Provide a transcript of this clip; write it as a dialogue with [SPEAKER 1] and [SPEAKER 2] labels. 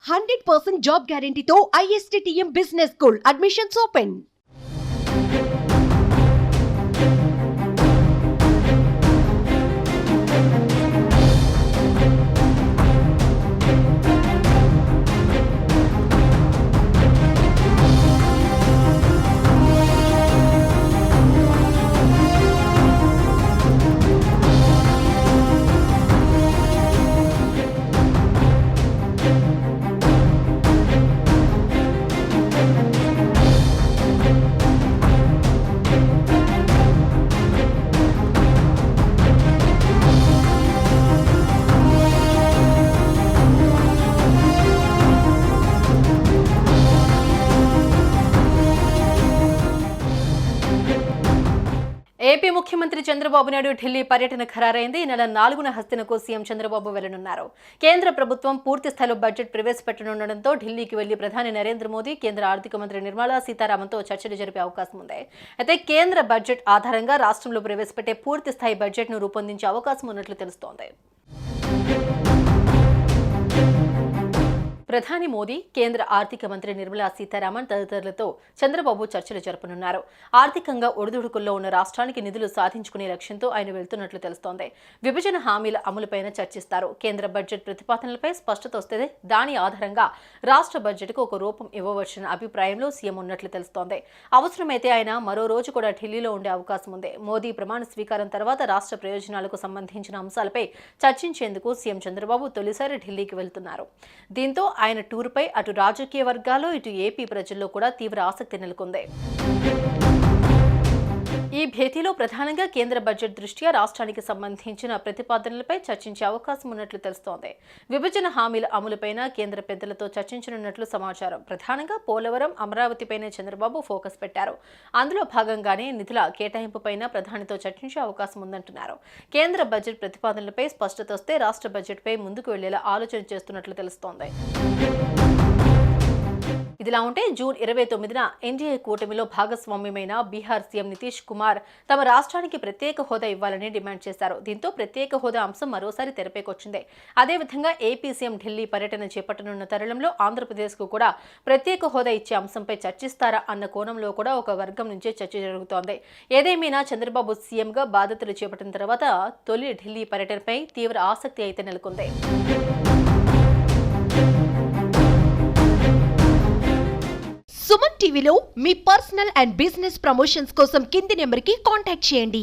[SPEAKER 1] 100% job గ్యారంటీతో ISTTM business school admissions open.
[SPEAKER 2] AP ముఖ్యమంత్రి చంద్రబాబు నాయుడు ఢిల్లీ పర్యటన ఖరారైంది. ఈ నెల 4న హస్తినకు సీఎం చంద్రబాబు వెళ్లనున్నారు. కేంద్ర ప్రభుత్వం పూర్తి స్థాయిలో బడ్జెట్ ప్రవేశపెట్టనుండటంతో ఢిల్లీకి వెళ్లి ప్రధాని నరేంద్ర మోదీ, కేంద్ర ఆర్థిక మంత్రి నిర్మలా సీతారామన్తో చర్చలు జరిపే అవకాశం ఉంది. అయితే కేంద్ర బడ్జెట్ ఆధారంగా రాష్ట్రంలో ప్రవేశపెట్టే పూర్తి స్థాయి బడ్జెట్ను రూపొందించే అవకాశం ఉన్నట్లు తెలుస్తోంది. ప్రధాని మోదీ, కేంద్ర ఆర్థిక మంత్రి నిర్మలా సీతారామన్ తదితరులతో చంద్రబాబు చర్చలు జరపనున్నారు. ఆర్థికంగా ఒడిదుడుకుల్లో ఉన్న రాష్ట్రానికి నిధులు సాధించుకునే లక్ష్యంతో ఆయన వెళ్తున్నట్లు తెలుస్తోంది. విభజన హామీల అమలుపైన చర్చిస్తారు. కేంద్ర బడ్జెట్ ప్రతిపాదనలపై స్పష్టత వస్తే దాని ఆధారంగా రాష్ట్ర బడ్జెట్కు ఒక రూపం ఇవ్వవచ్చన్న అభిప్రాయంలో సీఎం ఉన్నట్లు తెలుస్తోంది. అవసరమైతే ఆయన మరో రోజు కూడా ఢిల్లీలో ఉండే అవకాశం ఉంది. మోదీ ప్రమాణ స్వీకారం తర్వాత రాష్ట్ర ప్రయోజనాలకు సంబంధించిన అంశాలపై చర్చించేందుకు సీఎం చంద్రబాబు తొలిసారి ఢిల్లీకి వెళ్తున్నారు. దీంతో ఆయన టూర్పై అటు రాజకీయ వర్గాల్లో ఇటు ఏపీ ప్రజల్లో కూడా తీవ్ర ఆసక్తి నెలకొంది. ఈ భేటీలో ప్రధానంగా కేంద్ర బడ్జెట్ దృష్ట్యా రాష్ట్రానికి సంబంధించిన ప్రతిపాదనలపై చర్చించే అవకాశం ఉన్నట్లు తెలుస్తోంది. విభజన హామీల అమలుపైన కేంద్ర పెద్దలతో చర్చించనున్నట్లు సమాచారం. ప్రధానంగా పోలవరం, అమరావతిపైనే చంద్రబాబు ఫోకస్ పెట్టారు. అందులో భాగంగానే నిధుల కేటాయింపుపైన ప్రధానితో చర్చించే అవకాశం ఉందంటున్నారు. కేంద్ర బడ్జెట్ ప్రతిపాదనలపై స్పష్టత వస్తే రాష్ట్ర బడ్జెట్పై ముందుకు వెళ్లేలా ఆలోచన చేస్తున్నట్లు తెలుస్తోంది. ఇదిలా ఉంటే జూన్ 29న ఎన్డీఏ కూటమిలో భాగస్వామ్యమైన బీహార్ సీఎం నితీష్ కుమార్ తమ రాష్ట్రానికి ప్రత్యేక హోదా ఇవ్వాలని డిమాండ్ చేశారు. దీంతో ప్రత్యేక హోదా అంశం మరోసారి తెరపైకొచ్చింది. అదేవిధంగా ఏపీ సీఎం ఢిల్లీ పర్యటన చేపట్టనున్న తరుణంలో ఆంధ్రప్రదేశ్కు కూడా ప్రత్యేక హోదా ఇచ్చే అంశంపై చర్చిస్తారా అన్న కోణంలో కూడా ఒక వర్గం నుంచే చర్చ జరుగుతోంది. ఏదేమైనా చంద్రబాబు సీఎంగా బాధ్యతలు చేపట్టిన తర్వాత తొలి ఢిల్లీ పర్యటనపై తీవ్ర ఆసక్తి అయితే నెలకొంది.
[SPEAKER 1] సుమన్ టీవీలో మీ పర్సనల్ అండ్ బిజినెస్ ప్రమోషన్స్ కోసం కింది నెంబర్కి కాంటాక్ట్ చేయండి.